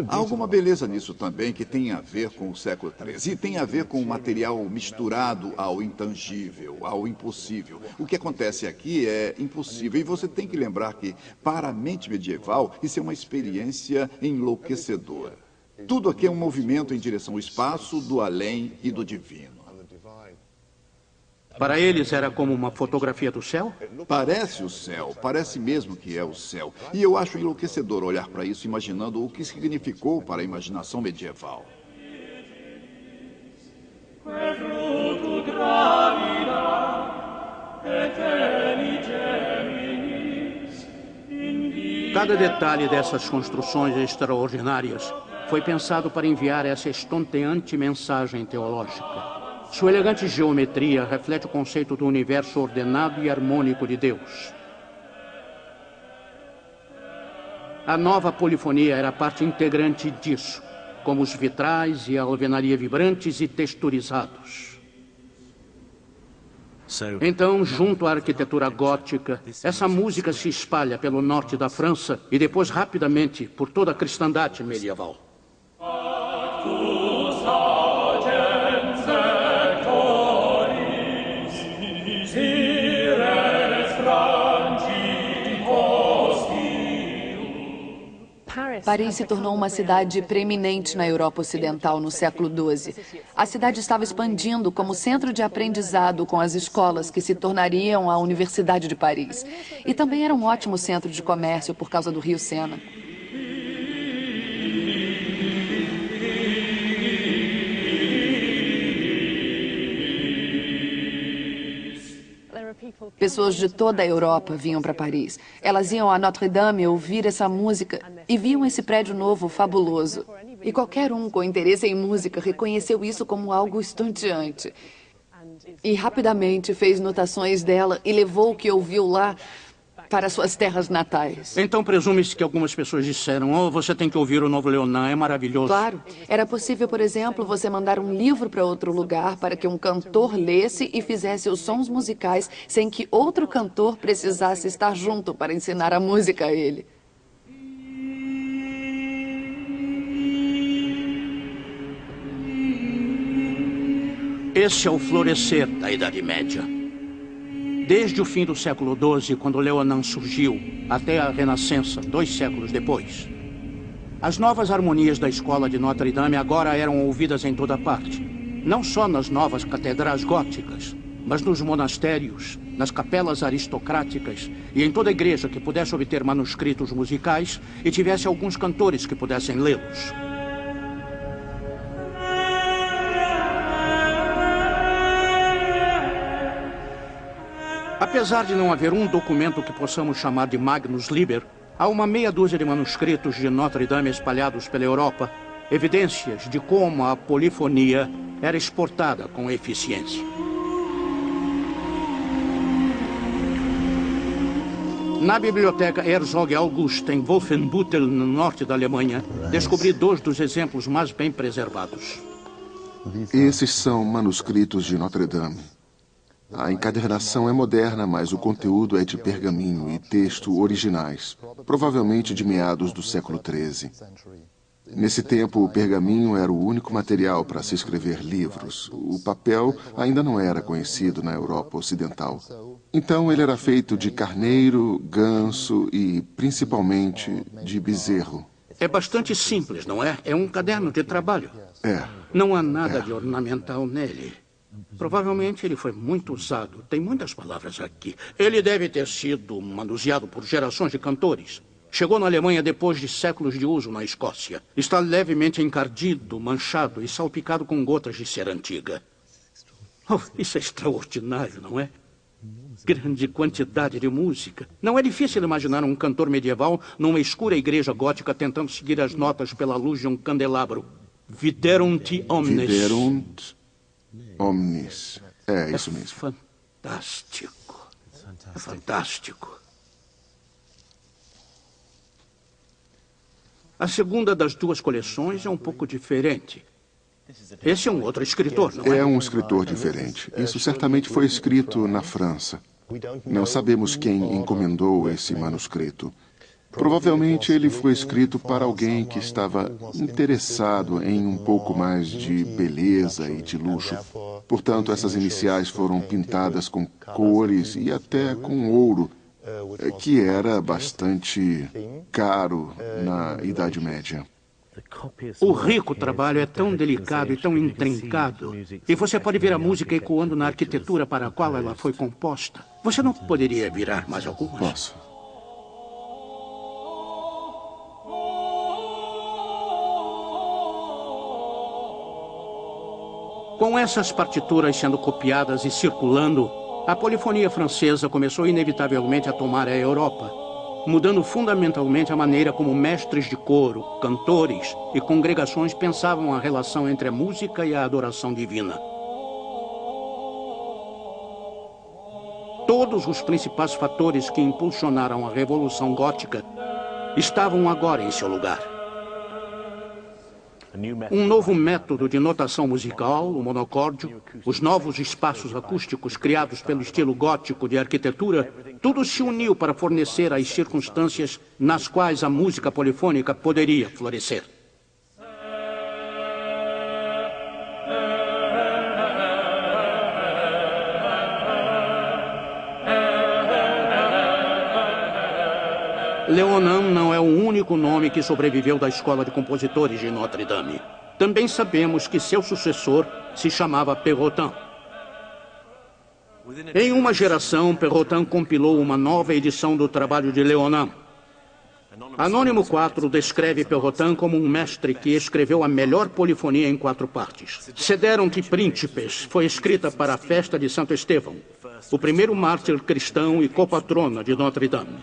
Há alguma beleza nisso também que tem a ver com o século XIII. E tem a ver com o material misturado ao intangível, ao impossível. O que acontece aqui é impossível. E você tem que lembrar que, para a mente medieval, isso é uma experiência enlouquecedora. Tudo aqui é um movimento em direção ao espaço, do além e do divino. Para eles era como uma fotografia do céu? Parece o céu, parece mesmo que é o céu. E eu acho enlouquecedor olhar para isso imaginando o que significou para a imaginação medieval. Cada detalhe dessas construções extraordinárias foi pensado para enviar essa estonteante mensagem teológica. Sua elegante geometria reflete o conceito do universo ordenado e harmônico de Deus. A nova polifonia era parte integrante disso, como os vitrais e a alvenaria vibrantes e texturizados. Então, junto à arquitetura gótica, essa música se espalha pelo norte da França e depois rapidamente por toda a cristandade medieval. Paris se tornou uma cidade preeminente na Europa Ocidental no século XII. A cidade estava expandindo como centro de aprendizado com as escolas que se tornariam a Universidade de Paris. E também era um ótimo centro de comércio por causa do rio Sena. Pessoas de toda a Europa vinham para Paris. Elas iam a Notre Dame ouvir essa música e viam esse prédio novo fabuloso. E qualquer um com interesse em música reconheceu isso como algo estonteante. E rapidamente fez notações dela e levou o que ouviu lá para suas terras natais. Então presume-se que algumas pessoas disseram: "Oh, você tem que ouvir o novo Leonin, é maravilhoso." Claro. Era possível, por exemplo, você mandar um livro para outro lugar para que um cantor lesse e fizesse os sons musicais sem que outro cantor precisasse estar junto para ensinar a música a ele. Esse é o florescer da Idade Média. Desde o fim do século XII, quando Leonin surgiu, até a Renascença, 2 séculos depois, as novas harmonias da escola de Notre Dame agora eram ouvidas em toda parte. Não só nas novas catedrais góticas, mas nos monastérios, nas capelas aristocráticas e em toda igreja que pudesse obter manuscritos musicais e tivesse alguns cantores que pudessem lê-los. Apesar de não haver um documento que possamos chamar de Magnus Liber, há uma meia dúzia de manuscritos de Notre Dame espalhados pela Europa, evidências de como a polifonia era exportada com eficiência. Na biblioteca Herzog August, em Wolfenbüttel, no norte da Alemanha, descobri 2 dos exemplos mais bem preservados. Esses são manuscritos de Notre Dame. A encadernação é moderna, mas o conteúdo é de pergaminho e texto originais, provavelmente de meados do século XIII. Nesse tempo, o pergaminho era o único material para se escrever livros. O papel ainda não era conhecido na Europa Ocidental. Então, ele era feito de carneiro, ganso e, principalmente, de bezerro. É bastante simples, não é? É um caderno de trabalho. Não há nada de ornamental nele. Provavelmente ele foi muito usado. Tem muitas palavras aqui. Ele deve ter sido manuseado por gerações de cantores. Chegou na Alemanha depois de séculos de uso na Escócia. Está levemente encardido, manchado e salpicado com gotas de cera antiga. Oh, isso é extraordinário, não é? Grande quantidade de música. Não é difícil imaginar um cantor medieval numa escura igreja gótica tentando seguir as notas pela luz de um candelabro. Viderunt omnes. Viderunt omnes. É isso mesmo. Fantástico. É fantástico. A segunda das 2 coleções é um pouco diferente. Esse é um outro escritor, não é? É um escritor diferente. Isso certamente foi escrito na França. Não sabemos quem encomendou esse manuscrito. Provavelmente ele foi escrito para alguém que estava interessado em um pouco mais de beleza e de luxo. Portanto, essas iniciais foram pintadas com cores e até com ouro, que era bastante caro na Idade Média. O rico trabalho é tão delicado e tão intrincado. E você pode ver a música ecoando na arquitetura para a qual ela foi composta. Você não poderia virar mais algumas? Posso. Com essas partituras sendo copiadas e circulando, a polifonia francesa começou inevitavelmente a tomar a Europa, mudando fundamentalmente a maneira como mestres de coro, cantores e congregações pensavam a relação entre a música e a adoração divina. Todos os principais fatores que impulsionaram a Revolução Gótica estavam agora em seu lugar. Um novo método de notação musical, o monocórdio, os novos espaços acústicos criados pelo estilo gótico de arquitetura, tudo se uniu para fornecer as circunstâncias nas quais a música polifônica poderia florescer. Leonin não é o único nome que sobreviveu da escola de compositores de Notre Dame. Também sabemos que seu sucessor se chamava Perrotin. Em uma geração, Perrotin compilou uma nova edição do trabalho de Leonin. Anônimo 4 descreve Perrotin como um mestre que escreveu a melhor polifonia em 4 partes. Cederam-te Príncipes foi escrita para a festa de Santo Estevão, o primeiro mártir cristão e copatrona de Notre Dame.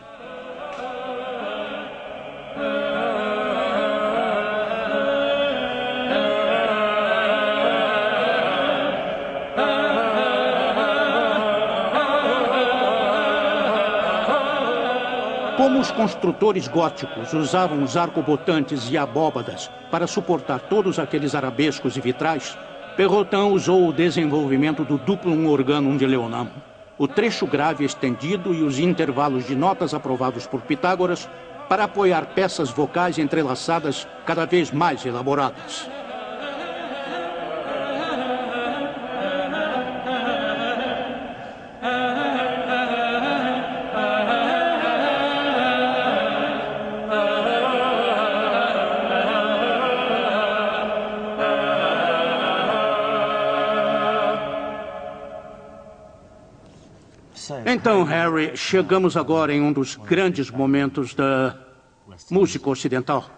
Como os construtores góticos usavam os arcobotantes e abóbadas para suportar todos aqueles arabescos e vitrais, Perrotin usou o desenvolvimento do duplum organum de Leonin, o trecho grave estendido e os intervalos de notas aprovados por Pitágoras para apoiar peças vocais entrelaçadas cada vez mais elaboradas. Então, Harry, chegamos agora em um dos grandes momentos da música ocidental.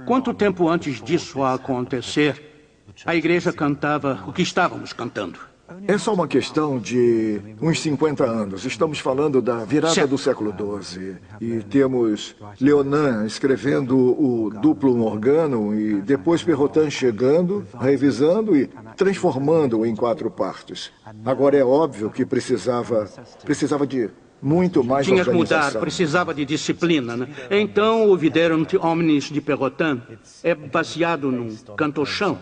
Quanto tempo antes disso acontecer, a igreja cantava o que estávamos cantando? É só uma questão de uns 50 anos. Estamos falando da virada do século XII. E temos Leonin escrevendo o duplo organo e depois Perrotin chegando, revisando e transformando-o em 4 partes. Agora é óbvio que precisava de muito mais Tinha que organização. mudar, precisava de disciplina, né? Então, o Viderunt Omnis de Perrotin é baseado num canto-chão.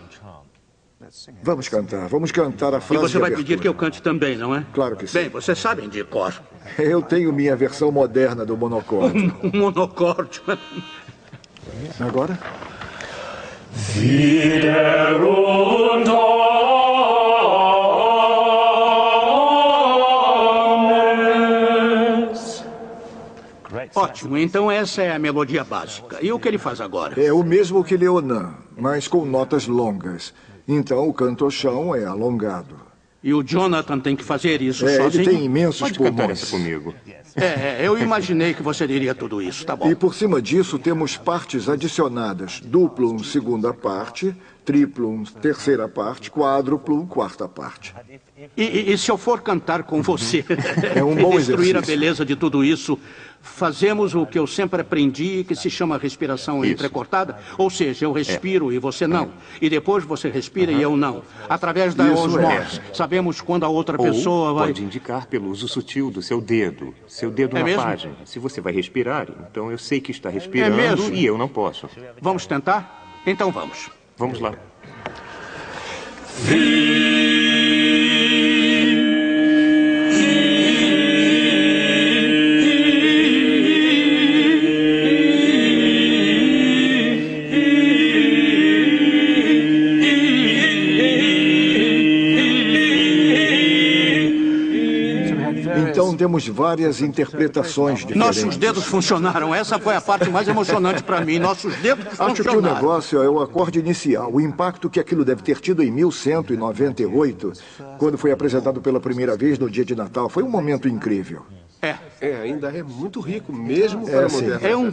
Vamos cantar a frase. E você vai pedir que eu cante também, não é? Claro que sim. Bem, vocês sabem de cor. Eu tenho minha versão moderna do monocórdio. Um monocórdio. Agora? Viderunt omnes. Ótimo, então essa é a melodia básica. E o que ele faz agora? É o mesmo que Leonin, mas com notas longas. Então o canto-chão é alongado. E o Jonathan tem que fazer isso sozinho? Ele tem imensos Pode pulmões. cantar essa comigo. Eu imaginei que você diria tudo isso, tá bom. E por cima disso temos partes adicionadas. Duplum, segunda parte. Triplum, terceira parte. Quádruplum, quarta parte. E se eu for cantar com você É um bom e destruir exercício. a beleza de tudo isso, fazemos o que eu sempre aprendi, que se chama respiração entrecortada? Ou seja, eu respiro e você não. E depois você respira e eu não. Através da Isso osmose. Sabemos quando a outra pessoa vai... Pode indicar pelo uso sutil do seu dedo. Seu dedo É na mesmo? página. Se você vai respirar, então eu sei que está respirando mesmo? e eu não posso. Vamos tentar? Então vamos. Vamos lá. Então temos várias interpretações diferentes. Nossos dedos funcionaram. Essa foi a parte mais emocionante para mim. Nossos dedos Acho que o funcionaram. negócio é o acorde inicial, o impacto que aquilo deve ter tido em 1198, quando foi apresentado pela primeira vez no dia de Natal. Foi um momento incrível. Ainda é muito rico, mesmo para a sim. moderna. É um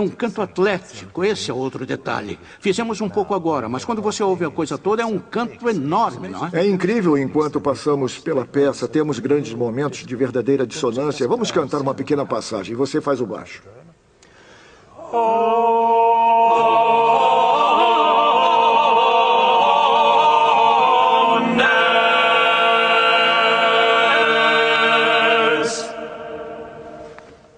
canto atlético. Esse é outro detalhe. Fizemos um pouco agora, mas quando você ouve a coisa toda, é um canto enorme, não é? É incrível enquanto passamos pela peça, temos grandes momentos de verdadeira dissonância. Vamos cantar uma pequena passagem. Você faz o baixo.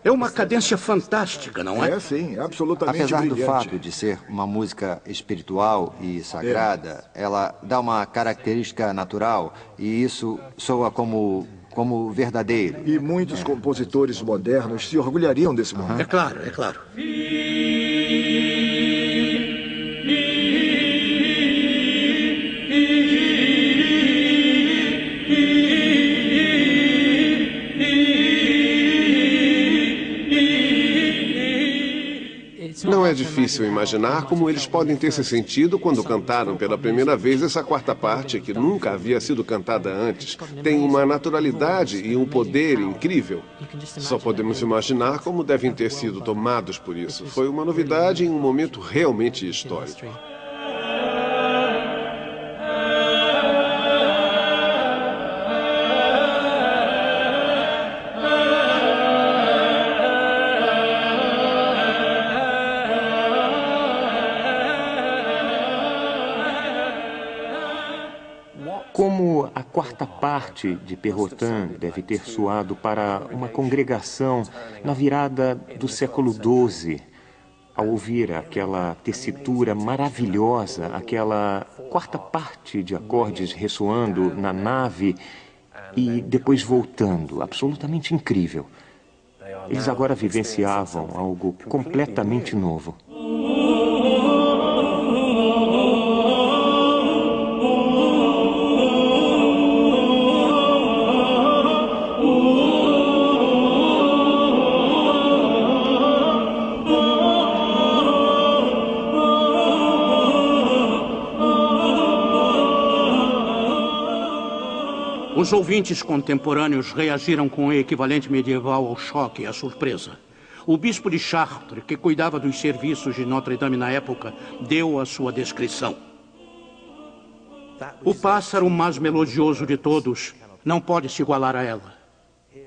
É uma cadência fantástica, não é? É, sim, absolutamente Apesar do brilhante. fato de ser uma música espiritual e sagrada, ela dá uma característica natural e isso soa como verdadeiro. E muitos compositores modernos se orgulhariam desse momento. É claro, é claro. Não é difícil imaginar como eles podem ter se sentido quando cantaram pela primeira vez essa quarta parte, que nunca havia sido cantada antes. Tem uma naturalidade e um poder incrível. Só podemos imaginar como devem ter sido tomados por isso. Foi uma novidade em um momento realmente histórico. Como a quarta parte de Perrotin deve ter soado para uma congregação na virada do século XII, ao ouvir aquela tessitura maravilhosa, aquela quarta parte de acordes ressoando na nave e depois voltando, absolutamente incrível. Eles agora vivenciavam algo completamente novo. Os ouvintes contemporâneos reagiram com o equivalente medieval ao choque e à surpresa. O bispo de Chartres, que cuidava dos serviços de Notre-Dame na época, deu a sua descrição. O pássaro mais melodioso de todos não pode se igualar a ela.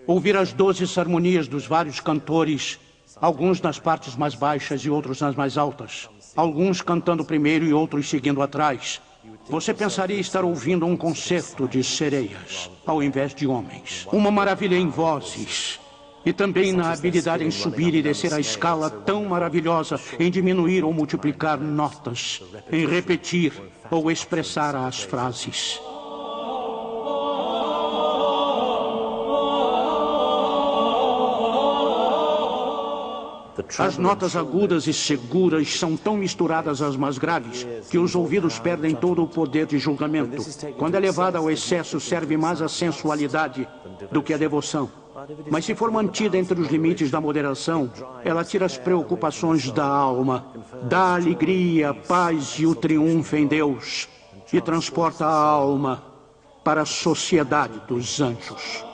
Ouvir as 12 harmonias dos vários cantores, alguns nas partes mais baixas e outros nas mais altas, alguns cantando primeiro e outros seguindo atrás. Você pensaria estar ouvindo um concerto de sereias, ao invés de homens. Uma maravilha em vozes. E também na habilidade em subir e descer a escala tão maravilhosa em diminuir ou multiplicar notas, em repetir ou expressar as frases. As notas agudas e seguras são tão misturadas às mais graves que os ouvidos perdem todo o poder de julgamento. Quando é levada ao excesso, serve mais a sensualidade do que a devoção. Mas se for mantida entre os limites da moderação, ela tira as preocupações da alma, dá alegria, paz e o triunfo em Deus, e transporta a alma para a sociedade dos anjos.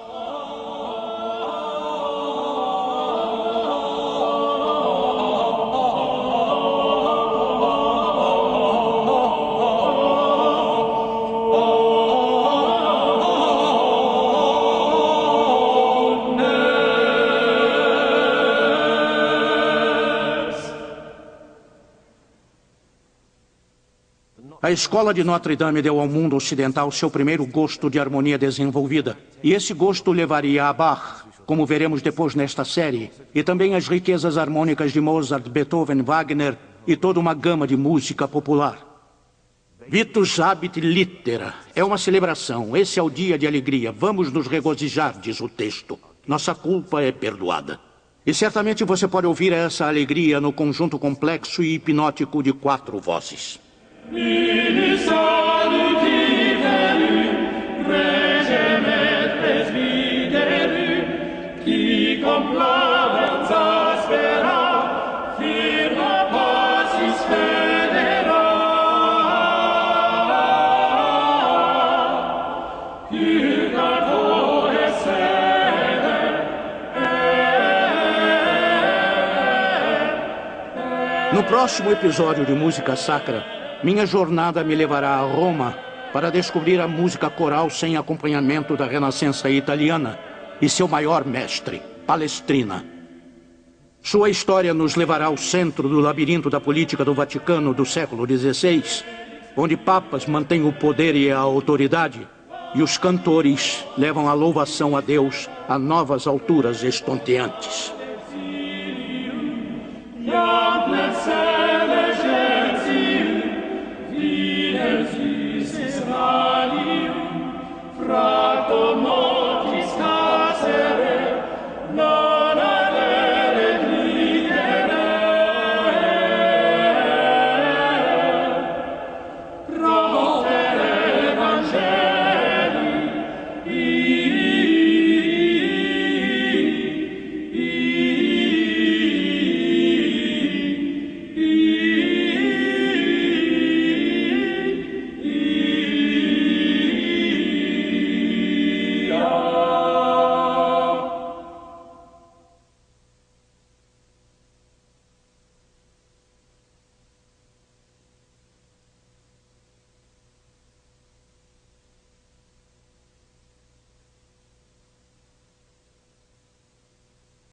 A escola de Notre-Dame deu ao mundo ocidental seu primeiro gosto de harmonia desenvolvida. E esse gosto levaria a Bach, como veremos depois nesta série, e também as riquezas harmônicas de Mozart, Beethoven, Wagner e toda uma gama de música popular. Vitus habit littera. É uma celebração. Esse é o dia de alegria. Vamos nos regozijar, diz o texto. Nossa culpa é perdoada. E certamente você pode ouvir essa alegria no conjunto complexo e hipnótico de 4 vozes. No próximo episódio de Música Sacra, minha jornada me levará a Roma para descobrir a música coral sem acompanhamento da Renascença italiana e seu maior mestre, Palestrina. Sua história nos levará ao centro do labirinto da política do Vaticano do século XVI, onde papas mantêm o poder e a autoridade e os cantores levam a louvação a Deus a novas alturas estonteantes.